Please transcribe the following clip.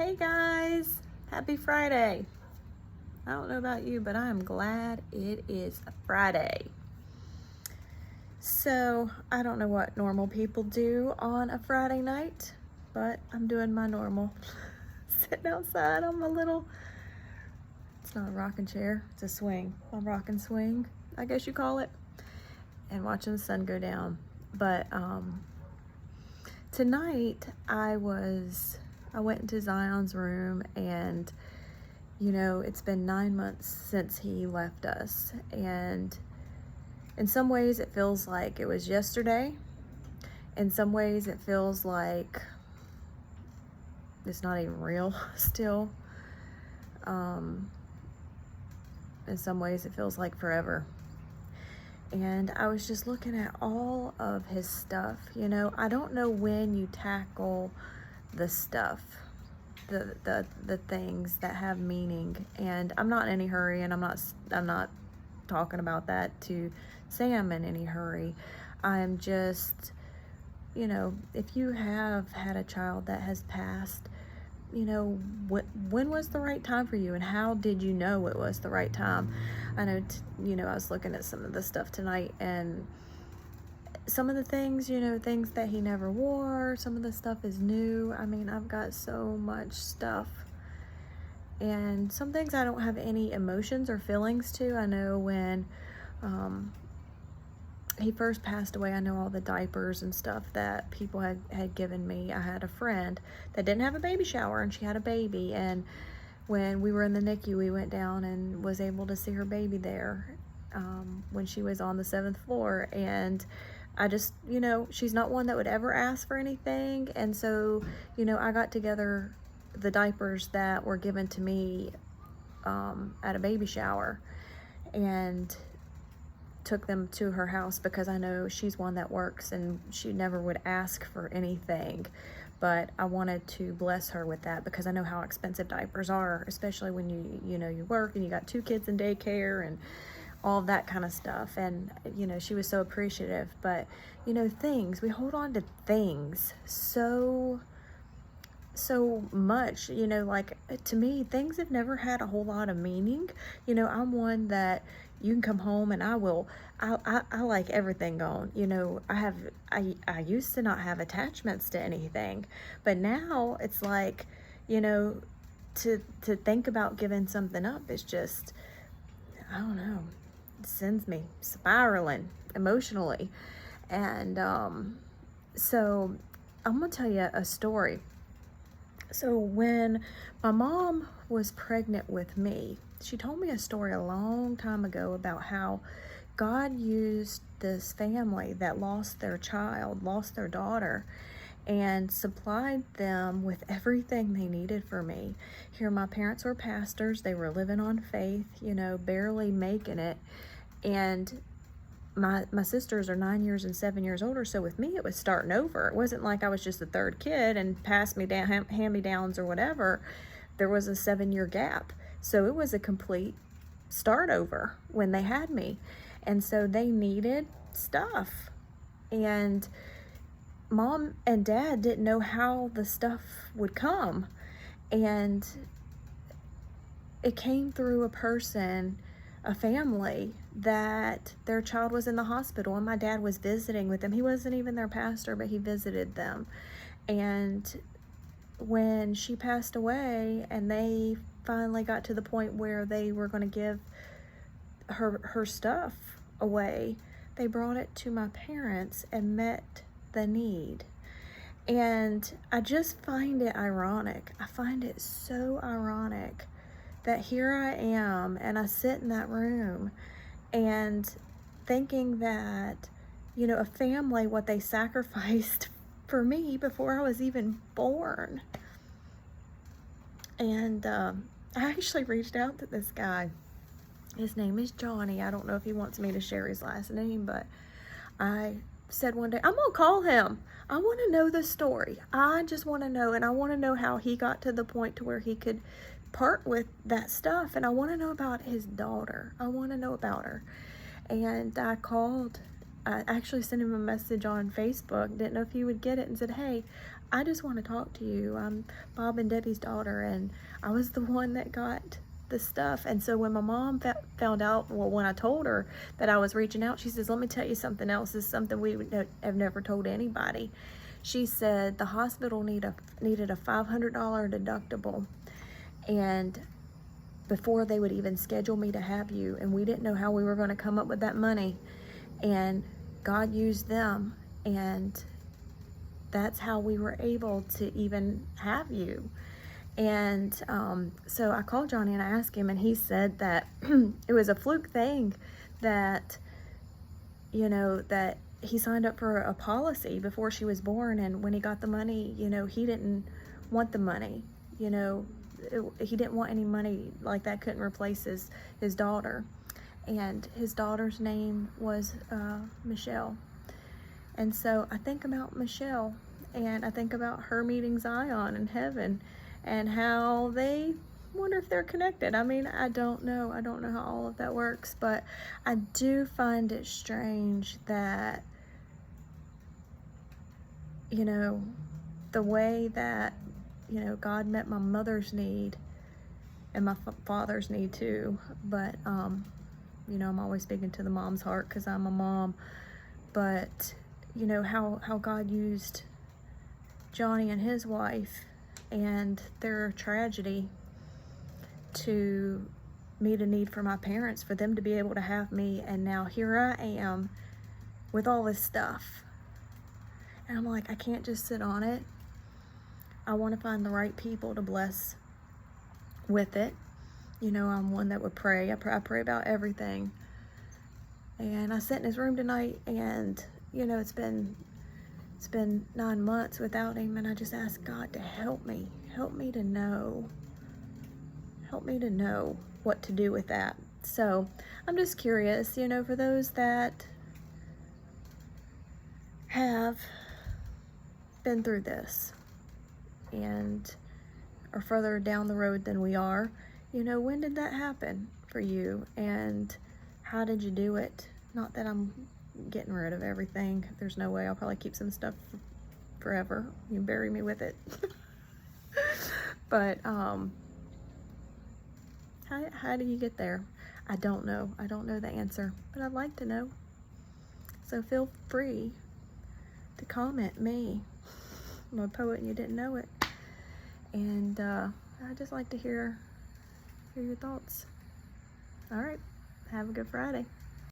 Hey guys, happy Friday. I don't know about you, but I am glad it is a Friday. So, I don't know what normal people do on a Friday night, but I'm doing my normal. Sitting outside on my little, it's not a rocking chair, it's a swing. A rocking swing, I guess you call it. And watching the sun go down. But tonight I went into Zion's room, and it's been 9 months since he left us, and in some ways it feels like it was yesterday. In some ways it feels like it's not even real still. In some ways it feels like forever. And I was just looking at all of his stuff. I don't know when you tackle the stuff, the things that have meaning. And I'm not in any hurry, and I'm not talking about that to say I'm in any hurry. I'm just, if you have had a child that has passed, when was the right time for you, and how did you know it was the right time? I know, I was looking at some of the stuff tonight, and some of the things, things that he never wore, some of the stuff is new. I mean, I've got so much stuff, and some things I don't have any emotions or feelings to. I know when he first passed away, I know all the diapers and stuff that people had given me. I had a friend that didn't have a baby shower, and she had a baby, and when we were in the NICU, we went down and was able to see her baby there when she was on the 7th floor. And I just, she's not one that would ever ask for anything. And so, I got together the diapers that were given to me at a baby shower, and took them to her house, because I know she's one that works and she never would ask for anything. But I wanted to bless her with that, because I know how expensive diapers are, especially when you work and you got 2 kids in daycare and all of that kind of stuff. And she was so appreciative. But things, we hold on to things so much. Like, to me, things have never had a whole lot of meaning. I'm one that you can come home and I like everything gone. I used to not have attachments to anything, but now it's like, to think about giving something up is just, I don't know, it sends me spiraling emotionally. And so I'm gonna tell you a story. So when my mom was pregnant with me, she told me a story a long time ago about how God used this family that lost their child, lost their daughter, and supplied them with everything they needed for me. Here, my parents were pastors. They were living on faith, barely making it. And my sisters are 9 years and 7 years older, so with me it was starting over. It wasn't like I was just the third kid and passed me down hand-me-downs or whatever. There was a 7-year gap, so it was a complete start over when they had me. And so they needed stuff, and Mom and Dad didn't know how the stuff would come, and it came through a family that their child was in the hospital, and my dad was visiting with them. He wasn't even their pastor, but he visited them. And when she passed away and they finally got to the point where they were going to give her stuff away, they brought it to my parents and met the need. And I just find it ironic. I find it so ironic that here I am, and I sit in that room and thinking that, a family, what they sacrificed for me before I was even born. And I actually reached out to this guy. His name is Johnny. I don't know if he wants me to share his last name, but I said one day, I'm gonna call him. I want to know the story. I just want to know, and I want to know how he got to the point to where he could part with that stuff. And I want to know about his daughter. I want to know about her. And I called. I actually sent him a message on Facebook. Didn't know if he would get it, and said, hey, I just want to talk to you. I'm Bob and Debbie's daughter, and I was the one that got the stuff. And so when my mom found out, well, when I told her that I was reaching out, she says, let me tell you something else. This is something we have never told anybody. She said the hospital needed a $500 deductible, and before they would even schedule me to have you, and we didn't know how we were going to come up with that money, and God used them, and that's how we were able to even have you. And so I called Johnny and I asked him, and he said that it was a fluke thing, that, you know, that he signed up for a policy before she was born, and when he got the money, you know, he didn't want the money, you know, he didn't want any money like that, couldn't replace his daughter. And his daughter's name was Michelle. And so I think about Michelle, and I think about her meeting Zion in heaven, and how they wonder if they're connected. I mean, I don't know how all of that works, but I do find it strange that, you know, the way that, you know, God met my mother's need, and my father's need too, but you know, I'm always speaking to the mom's heart because I'm a mom. But you know how God used Johnny and his wife and their tragedy to meet a need for my parents, for them to be able to have me, and now here I am with all this stuff, and I'm like, I can't just sit on it. I want to find the right people to bless with it. You know, I'm one that would pray. I pray about everything. And I sat in his room tonight, and you know, it's been 9 months without him, and I just asked God to help me to know what to do with that. So I'm just curious, you know, for those that have been through this and are further down the road than we are, you know, when did that happen for you, and how did you do it? Not that I'm getting rid of everything. There's no way. I'll probably keep some stuff forever. You can bury me with it. But how do you get there? I don't know. I don't know the answer, but I'd like to know. So feel free to comment me. I'm a poet and you didn't know it. And I'd just like to hear your thoughts. All right. Have a good Friday.